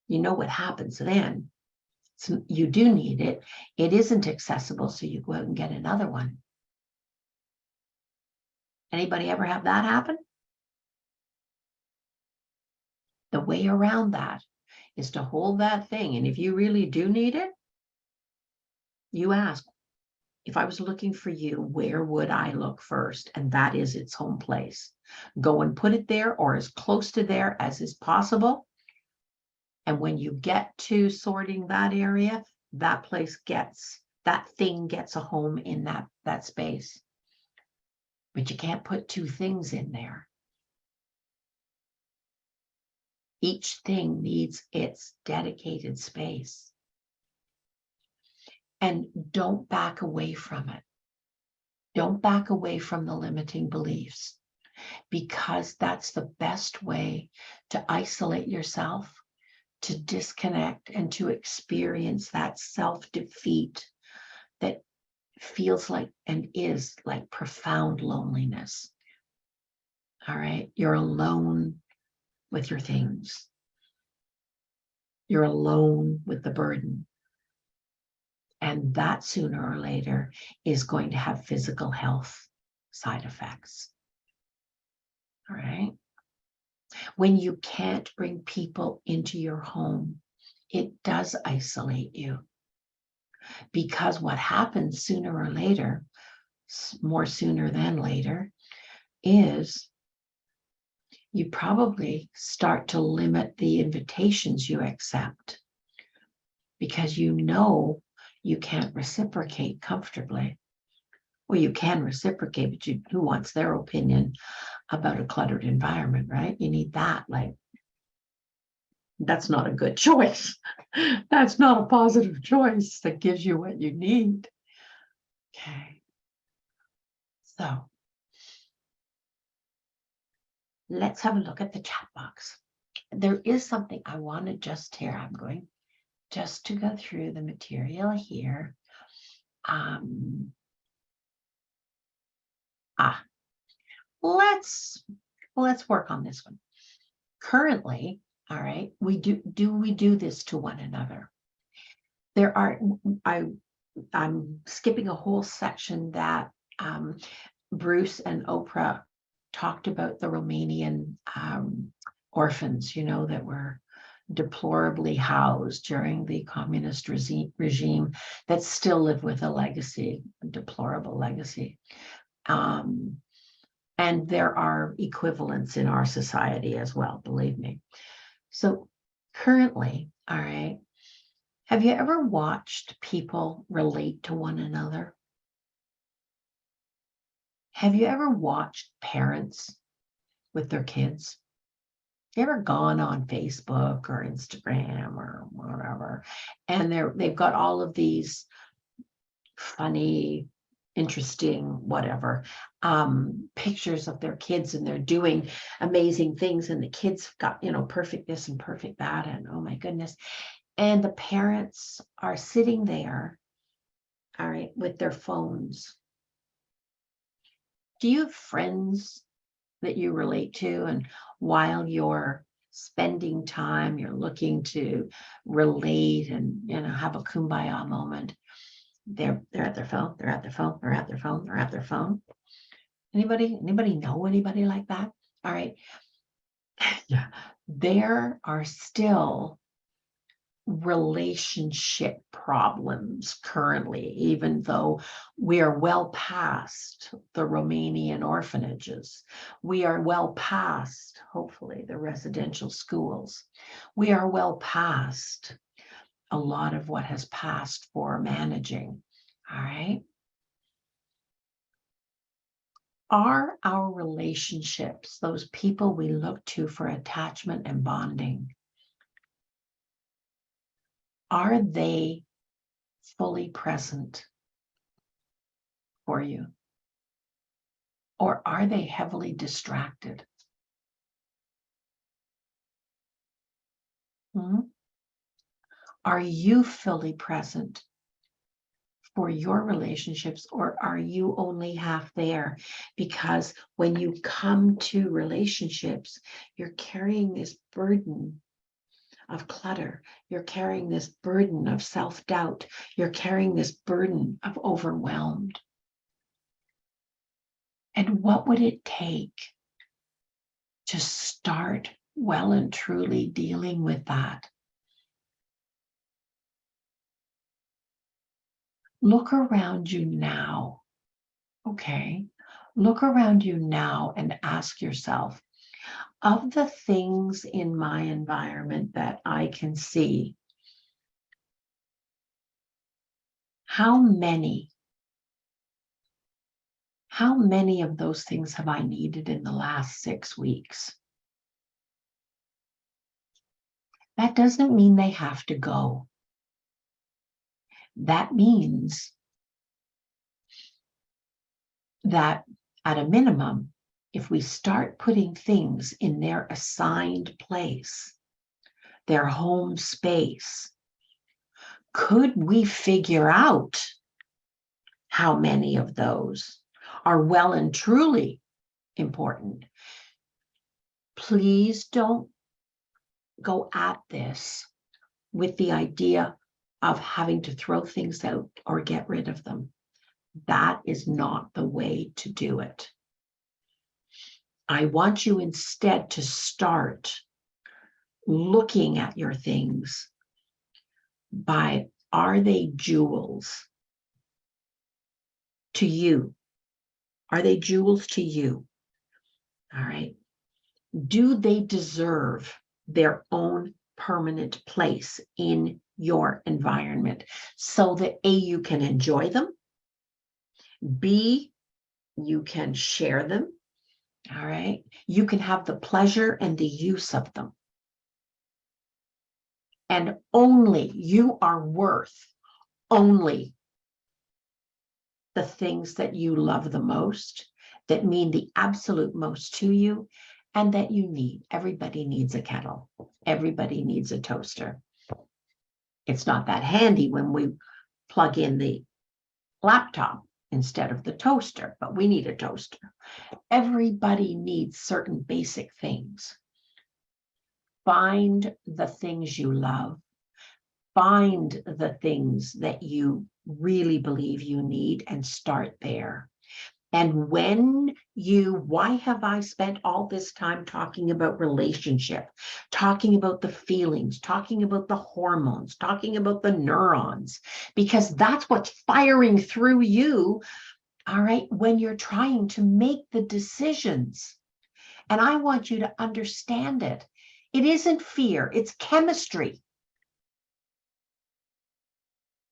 You know what happens then. So you do need it. It isn't accessible, so you go out and get another one. Anybody ever have that happen? The way around that is to hold that thing. And if you really do need it, you ask, if I was looking for you, where would I look first? And that is its home place. Go and put it there or as close to there as is possible. And when you get to sorting that area, that thing gets a home in that space. But you can't put 2 things in there. Each thing needs its dedicated space. And don't back away from it. Don't back away from the limiting beliefs, because that's the best way to isolate yourself, to disconnect, and to experience that self-defeat that feels like and is like profound loneliness. All right. You're alone with your things. You're alone with the burden. And that sooner or later is going to have physical health side effects. All right. When you can't bring people into your home, it does isolate you. Because what happens sooner or later, more sooner than later, is you probably start to limit the invitations you accept, because you know you can't reciprocate comfortably. Well, you can reciprocate, but who wants their opinion about a cluttered environment, right? You need that. Like, that's not a good choice. That's not a positive choice that gives you what you need. Okay. So let's have a look at the chat box. There is something I want to just here. I'm going just to go through the material here. Let's work on this one. Currently, all right, we do this to one another. I'm skipping a whole section that Bruce and Oprah talked about the Romanian orphans, that were deplorably housed during the communist regime that still live with a legacy, a deplorable legacy. And there are equivalents in our society as well, believe me. So currently, all right, have you ever watched people relate to one another? Have you ever watched parents with their kids? You ever gone on Facebook or Instagram or whatever, and they've got all of these funny, interesting, whatever, pictures of their kids, and they're doing amazing things, and the kids got, perfect this and perfect that, and oh my goodness. And the parents are sitting there, all right, with their phones. Do you have friends that you relate to? And while you're spending time, you're looking to relate and, have a kumbaya moment, they're at their phone, they're at their phone, they're at their phone, they're at their phone. Anybody know anybody like that? All right. Yeah. There are still relationship problems currently, even though we are well past the Romanian orphanages. We are well past, hopefully, the residential schools. We are well past a lot of what has passed for managing. All right. Are our relationships, those people we look to for attachment and bonding, are they fully present for you? Or are they heavily distracted? Are you fully present for your relationships, or are you only half there? Because when you come to relationships, you're carrying this burden of clutter. You're carrying this burden of self-doubt. You're carrying this burden of overwhelmed. And what would it take to start well and truly dealing with that? Look around you now, okay? Look around you now and ask yourself, of the things in my environment that I can see, how many of those things have I needed in the last 6 weeks? That doesn't mean they have to go. That means that at a minimum, if we start putting things in their assigned place, their home space, could we figure out how many of those are well and truly important? Please don't go at this with the idea of having to throw things out or get rid of them. That is not the way to do it. I want you instead to start looking at your things by, are they jewels to you? Are they jewels to you? All right. Do they deserve their own permanent place in your environment so that A, you can enjoy them, B, you can share them, all right? You can have the pleasure and the use of them. And only you are worth only the things that you love the most, that mean the absolute most to you, and that you need. Everybody needs a kettle. Everybody needs a toaster. It's not that handy when we plug in the laptop instead of the toaster, but we need a toaster. Everybody needs certain basic things. Find the things you love. Find the things that you really believe you need and start there. And why have I spent all this time talking about relationship, talking about the feelings, talking about the hormones, talking about the neurons? Because that's what's firing through you, all right, when you're trying to make the decisions. And I want you to understand it. It isn't fear, it's chemistry.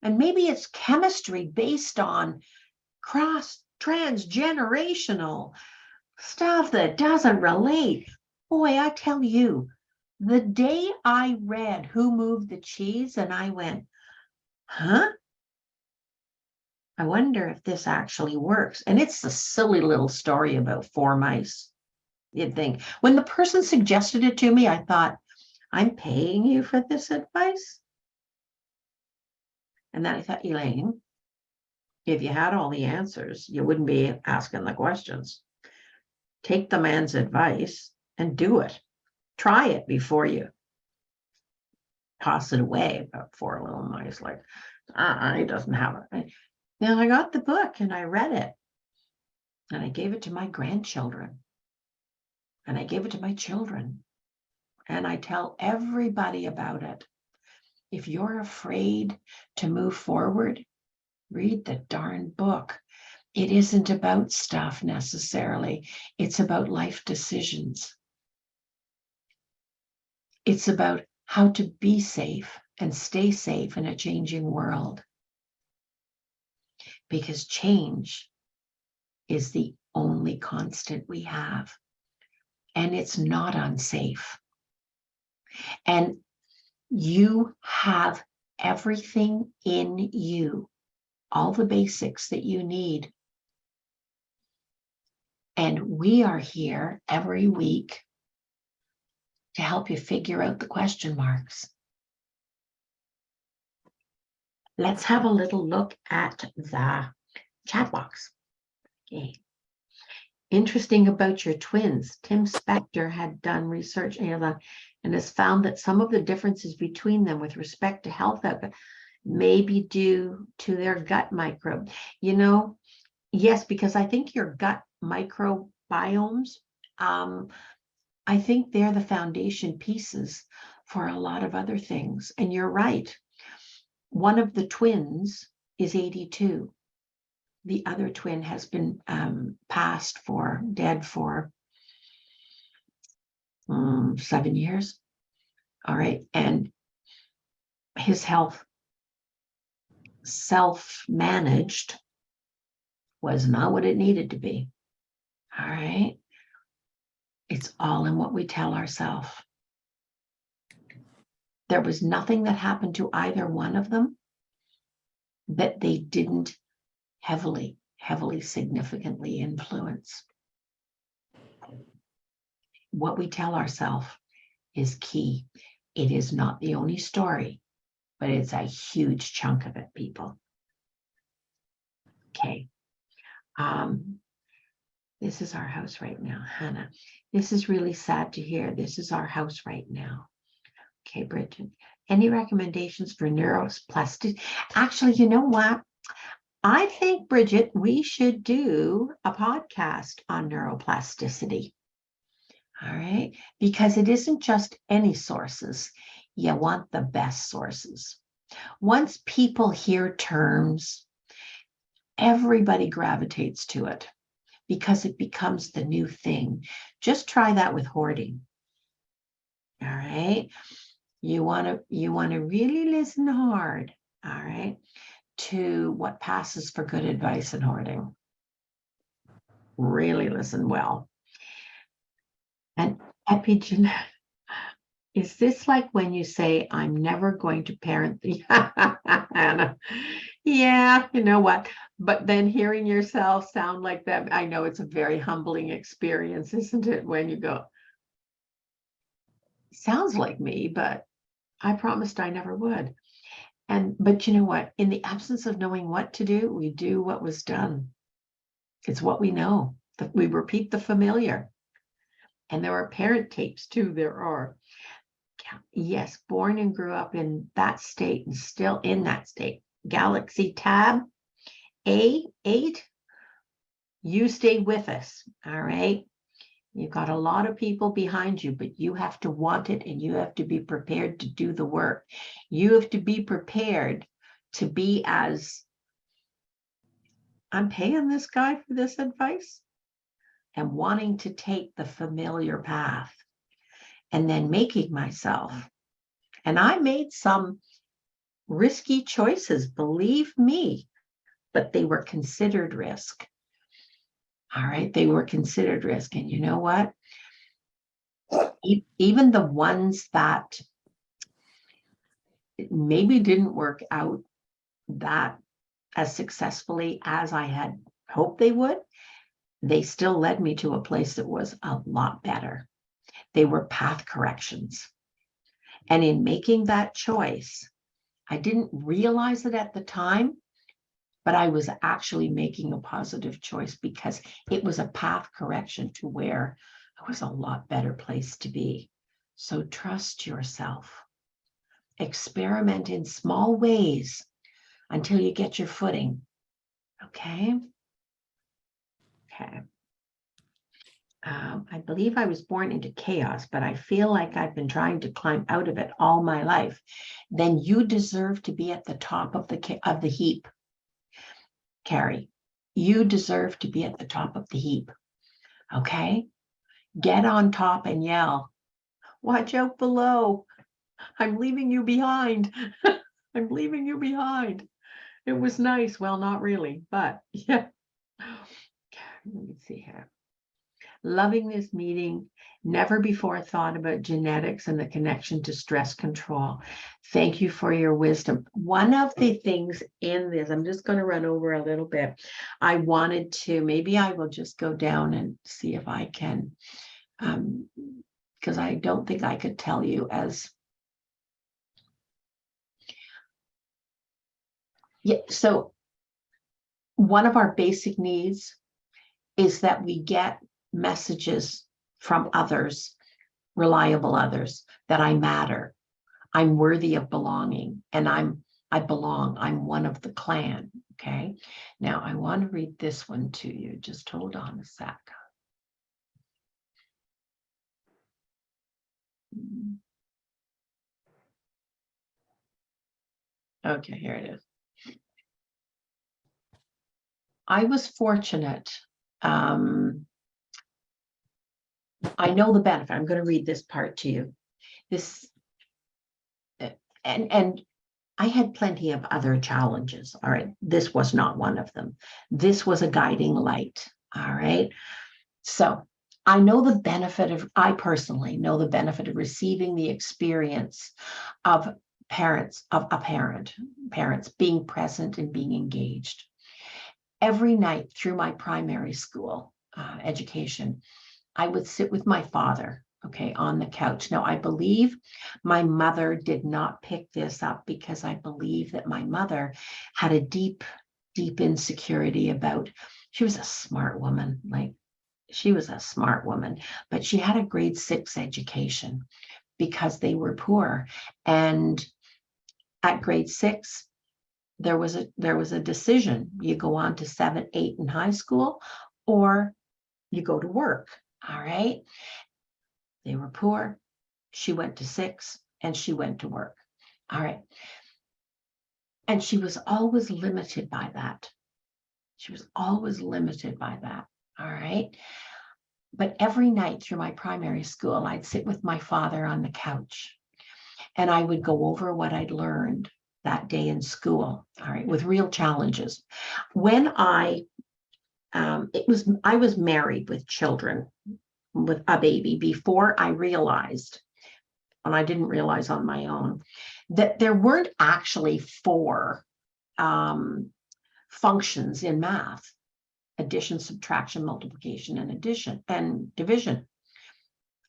And maybe it's chemistry based on transgenerational stuff that doesn't relate. Boy, I tell you, the day I read Who Moved the Cheese, and I went, huh? I wonder if this actually works. And it's a silly little story about 4 mice, you'd think. When the person suggested it to me, I thought, I'm paying you for this advice? And then I thought, Elaine, if you had all the answers, you wouldn't be asking the questions. Take the man's advice and do it. Try it before you toss it away. But 4 little mice, like, he doesn't have it. Now I got the book and I read it. And I gave it to my grandchildren. And I gave it to my children. And I tell everybody about it. If you're afraid to move forward, read the darn book. It isn't about stuff necessarily. It's about life decisions. It's about how to be safe and stay safe in a changing world. Because change is the only constant we have. And it's not unsafe. And you have everything in you, all the basics that you need. And we are here every week to help you figure out the question marks. Let's have a little look at the chat box. Okay. Interesting about your twins. Tim Spector had done research and has found that some of the differences between them with respect to health outcome may be due to their gut microbe. You know, yes, because I think your gut microbiomes, I think they're the foundation pieces for a lot of other things. And you're right. One of the twins is 82. The other twin has been dead for 7 years. All right. And his health, self-managed, was not what it needed to be. All right. It's all in what we tell ourselves. There was nothing that happened to either one of them that they didn't heavily, significantly influence. What we tell ourselves is key. It is not the only story, but it's a huge chunk of it, people. Okay. This is our house right now, Hannah. This is really sad to hear. This is our house right now. Okay, Bridget. Any recommendations for neuroplasticity? Actually, you know what? I think, Bridget, we should do a podcast on neuroplasticity. All right, because it isn't just any sources. You want the best sources. Once people hear terms, everybody gravitates to it because it becomes the new thing. Just try that with hoarding. All right. You want to really listen hard, all right, to what passes for good advice in hoarding. Really listen well. And epigenetic. Is this like when you say, I'm never going to parent the Anna? Yeah, you know what? But then hearing yourself sound like that, I know it's a very humbling experience, isn't it? When you go, sounds like me, but I promised I never would. But you know what? In the absence of knowing what to do, we do what was done. It's what we know. We repeat the familiar. And there are parent tapes too. There are. Yes, born and grew up in that state and still in that state. Galaxy Tab A8, you stay with us, all right? You've got a lot of people behind you, but you have to want it and you have to be prepared to do the work. You have to be prepared to be as, I'm paying this guy for this advice and wanting to take the familiar path and then making myself. And I made some risky choices, believe me, but they were considered risk. All right, they were considered risk. And you know what? Even the ones that maybe didn't work out that as successfully as I had hoped they would, they still led me to a place that was a lot better. They were path corrections. And in making that choice, I didn't realize it at the time, but I was actually making a positive choice because it was a path correction to where it was a lot better place to be. So trust yourself. Experiment in small ways until you get your footing. Okay. Okay. I believe I was born into chaos, but I feel like I've been trying to climb out of it all my life. Then you deserve to be at the top of the heap, Carrie. You deserve to be at the top of the heap. Okay? Get on top and yell, watch out below. I'm leaving you behind. I'm leaving you behind. It was nice. Well, not really, but yeah. Let me see here. Loving this meeting. Never before thought about genetics and the connection to stress control. Thank you for your wisdom. One of the things in this, I'm just going to run over a little bit. I wanted to, maybe I will just go down and see if I can, because I don't think I could tell you as. Yeah, so one of our basic needs is that we get messages from others, reliable others, that I matter, I'm worthy of belonging, and I belong, I'm one of the clan. Okay, now I want to read this one to you. Just hold on a sec. Okay, here it is. I was fortunate. I know the benefit. I'm going to read this part to you. This, and I had plenty of other challenges. All right. This was not one of them. This was a guiding light. All right. So I know the benefit of, I personally know the benefit of receiving the experience of parents being present and being engaged. Every night through my primary school education, I would sit with my father, okay, on the couch. Now, I believe my mother did not pick this up because I believe that my mother had a deep, deep insecurity about, she was a smart woman, like she was a smart woman, but she had a grade 6 education because they were poor. And at grade 6, there was a decision. You go on to 7, 8 in high school, or you go to work. All right. They were poor. She went to 6 and she went to work. All right. And she was always limited by that. She was always limited by that. All right. But every night through my primary school, I'd sit with my father on the couch and I would go over what I'd learned that day in school, all right, with real challenges. When I was married with children, with a baby, before I realized, and I didn't realize on my own, that there weren't actually 4 functions in math: addition, subtraction, multiplication, and addition and division.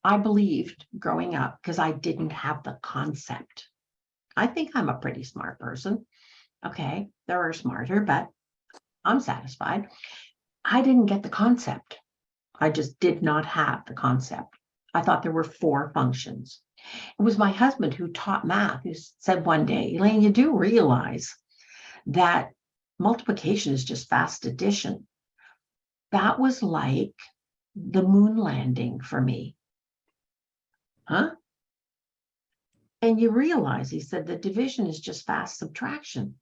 I believed growing up, because I didn't have the concept. I think I'm a pretty smart person. Okay, there are smarter, but I'm satisfied. I didn't get the concept. I just did not have the concept. I thought there were 4 functions. It was my husband who taught math, who said one day, Elaine, you do realize that multiplication is just fast addition. That was like the moon landing for me. Huh? And you realize, he said, the division is just fast subtraction.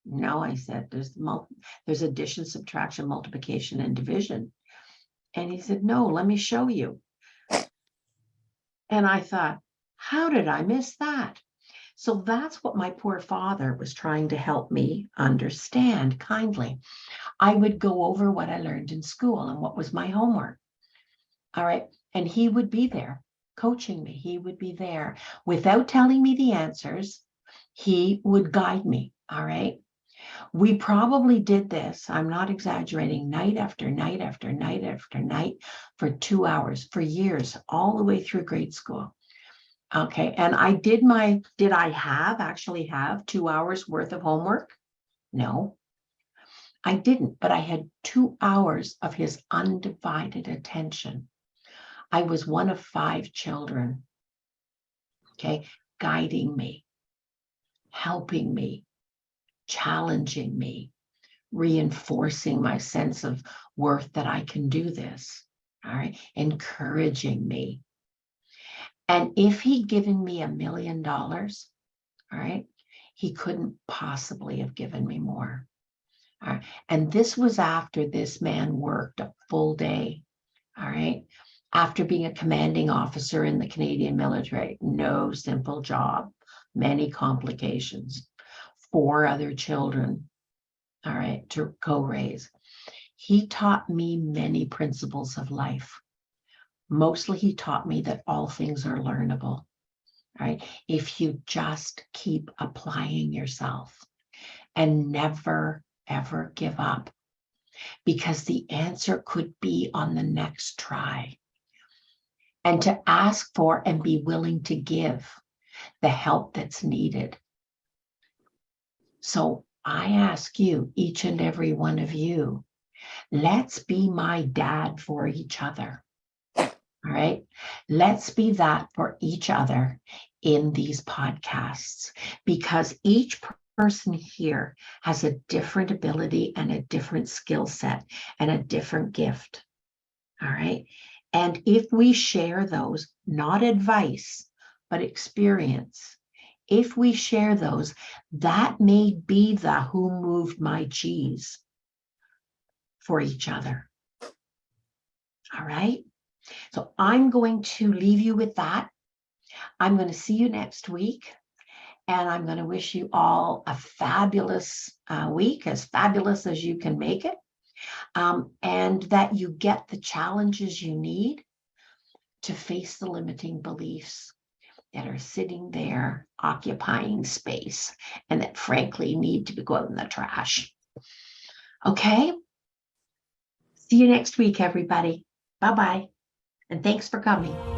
No, I said, there's addition, subtraction, multiplication, and division. And he said, no, let me show you. And I thought, how did I miss that? So that's what my poor father was trying to help me understand kindly. I would go over what I learned in school and what was my homework. All right. And he would be there coaching me. He would be there without telling me the answers. He would guide me. All right. We probably did this, I'm not exaggerating, night after night after night after night for 2 hours, for years, all the way through grade school. Okay. And did I actually have 2 hours worth of homework? No, I didn't, but I had 2 hours of his undivided attention. I was one of 5 children, okay, guiding me, helping me, challenging me, reinforcing my sense of worth that I can do this, all right, encouraging me. And if he'd given me $1 million, all right, he couldn't possibly have given me more. All right. And this was after this man worked a full day, all right, after being a commanding officer in the Canadian military. No simple job, many complications, 4 other children, all right, to co-raise. He taught me many principles of life. Mostly he taught me that all things are learnable, right? If you just keep applying yourself and never, ever give up, because the answer could be on the next try. And to ask for and be willing to give the help that's needed. So I ask you, each and every one of you, let's be my dad for each other. All right. Let's be that for each other in these podcasts, because each person here has a different ability and a different skill set and a different gift. All right. And if we share those, not advice, but experience, if we share those, that may be the who moved my cheese for each other. All right. So I'm going to leave you with that. I'm going to see you next week. And I'm going to wish you all a fabulous week, as fabulous as you can make it. And that you get the challenges you need to face the limiting beliefs that are sitting there occupying space and that frankly need to be going in the trash. Okay. See you next week, everybody. Bye-bye. And thanks for coming.